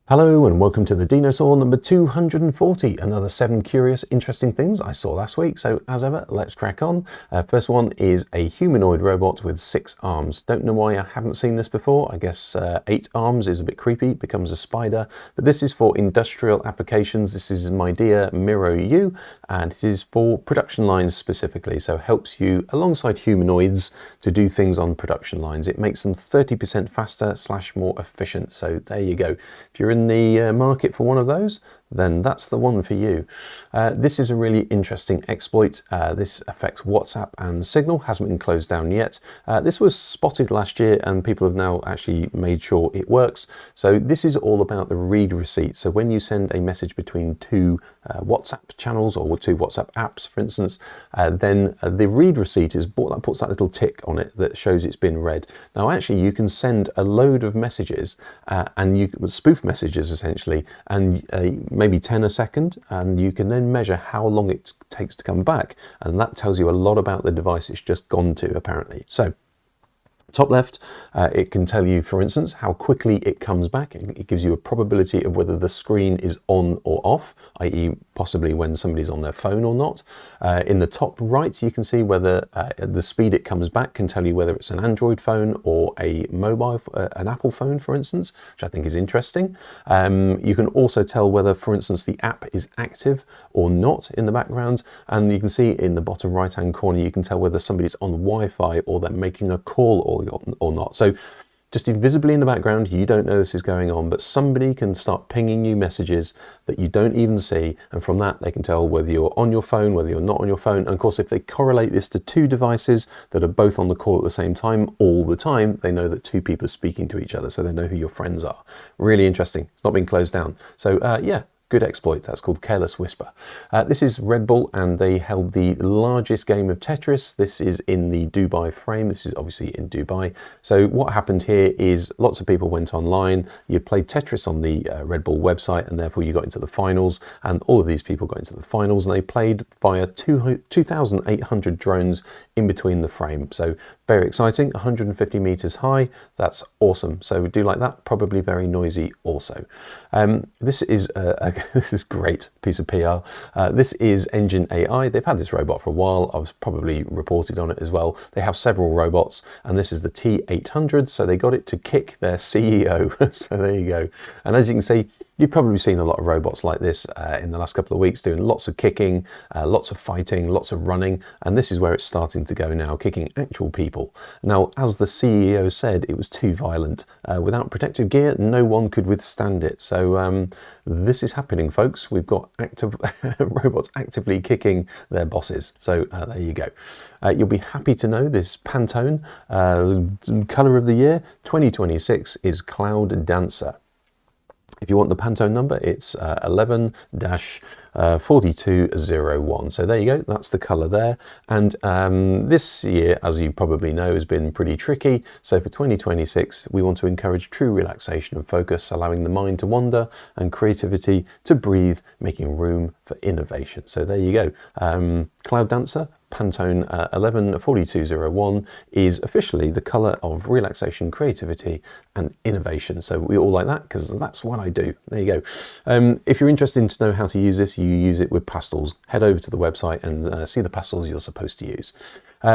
Hello and welcome to the Dinosaur number 240, another 7 curious, interesting things I saw last week. So as ever, let's crack on. First one is a humanoid robot with 6 arms. Don't know why I haven't seen this before. I guess 8 arms is a bit creepy, becomes a spider. But this is for industrial applications. This is my dear Miro U, and it is for production lines specifically. So it helps you, alongside humanoids, to do things on production lines. It makes them 30% faster / more efficient. So there you go. If you're in the market for one of those, then that's the one for you. This is a really interesting exploit. This affects WhatsApp and Signal, hasn't been closed down yet. This was spotted last year and people have now actually made sure it works. So this is all about the read receipt. So when you send a message between two WhatsApp channels or two WhatsApp apps, for instance, then the read receipt is that puts that little tick on it that shows it's been read. Now actually you can send a load of messages and you spoof messages essentially, and maybe 10 a second, and you can then measure how long it takes to come back, and that tells you a lot about the device it's just gone to, apparently. So top left, it can tell you, for instance, how quickly it comes back. It gives you a probability of whether the screen is on or off, i.e. possibly when somebody's on their phone or not. In the top right, you can see whether the speed it comes back can tell you whether it's an Android phone or a mobile, an Apple phone, for instance, which I think is interesting. You can also tell whether, for instance, the app is active or not in the background. And you can see in the bottom right-hand corner, you can tell whether somebody's on Wi-Fi or they're making a call or not. So just invisibly in the background, you don't know this is going on, but somebody can start pinging you messages that you don't even see, and from that they can tell whether you're on your phone, whether you're not on your phone. And of course, if they correlate this to two devices that are both on the call at the same time all the time, they know that two people are speaking to each other, so they know who your friends are. Really interesting. It's not been closed down. So yeah, good exploit. That's called Careless Whisper. This is Red Bull, and they held the largest game of Tetris. This is in the Dubai frame. This is obviously in Dubai. So what happened here is lots of people went online. You played Tetris on the Red Bull website, and therefore you got into the finals. And all of these people got into the finals, and they played via 2,800 drones in between the frame. So very exciting. 150 meters high. That's awesome. So we do like that. Probably very noisy also. This is this is great piece of PR. This is EngineAI. They've had this robot for a while. I've probably reported on it as well. They have several robots, and this is the T800. So they got it to kick their CEO. So there you go. And as you can see, you've probably seen a lot of robots like this in the last couple of weeks, doing lots of kicking, lots of fighting, lots of running, and this is where it's starting to go now, kicking actual people. Now, as the CEO said, it was too violent. Without protective gear, no one could withstand it. So this is happening, folks. We've got active robots actively kicking their bosses. So there you go. You'll be happy to know this Pantone colour of the year 2026 is Cloud Dancer. If you want the Pantone number, it's 11-4201. So there you go, that's the colour there. And this year, as you probably know, has been pretty tricky. So for 2026, we want to encourage true relaxation and focus, allowing the mind to wander and creativity to breathe, making room for innovation. So there you go. Cloud Dancer, Pantone 11-4201 is officially the colour of relaxation, creativity and innovation. So we all like that because that's what I do. There you go. If you're interested to know how to use this, you use it with pastels. Head over to the website and see the pastels you're supposed to use.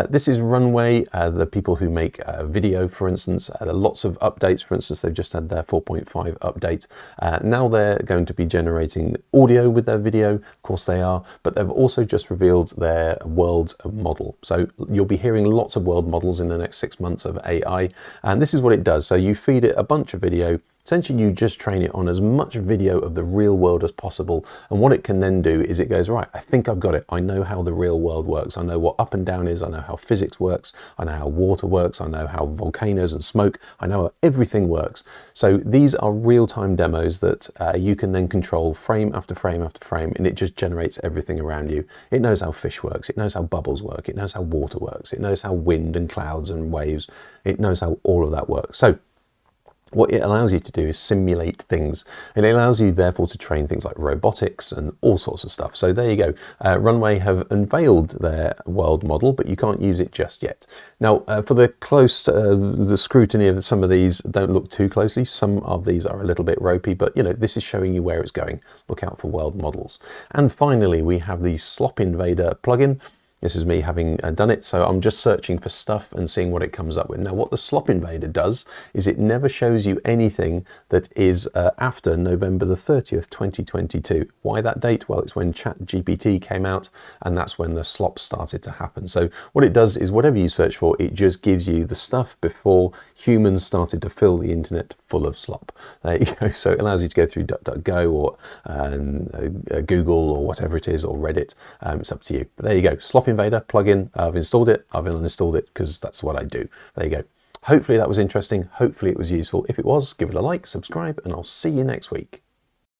This is Runway, the people who make video, for instance. Lots of updates. For instance, they've just had their 4.5 update. Now they're going to be generating audio with their video. Of course they are, but they've also just revealed their world model. So you'll be hearing lots of world models in the next 6 months of AI. And this is what it does. So you feed it a bunch of video. Essentially, you just train it on as much video of the real world as possible. And what it can then do is it goes, right, I think I've got it. I know how the real world works. I know what up and down is. I know how physics works. I know how water works. I know how volcanoes and smoke. I know how everything works. So these are real-time demos that you can then control frame after frame after frame, and it just generates everything around you. It knows how fish works. It knows how bubbles work. It knows how water works. It knows how wind and clouds and waves. It knows how all of that works. So what it allows you to do is simulate things. It allows you therefore to train things like robotics and all sorts of stuff. So there you go. Runway have unveiled their world model, but you can't use it just yet. Now, for the scrutiny of some of these, don't look too closely. Some of these are a little bit ropey, but this is showing you where it's going. Look out for world models. And finally, we have the Slop Evader plugin. This is me having done it, so I'm just searching for stuff and seeing what it comes up with. Now, what the Slop Evader does is it never shows you anything that is after November the 30th, 2022. Why that date? Well, it's when ChatGPT came out, and that's when the slop started to happen. So what it does is whatever you search for, it just gives you the stuff before humans started to fill the internet full of slop. There you go. So it allows you to go through DuckDuckGo or Google or whatever it is, or Reddit. It's up to you. But there you go. Slop Evader plugin. I've installed it. I've uninstalled it because that's what I do. There you go. Hopefully that was interesting. Hopefully it was useful. If it was, give it a like, subscribe, and I'll see you next week.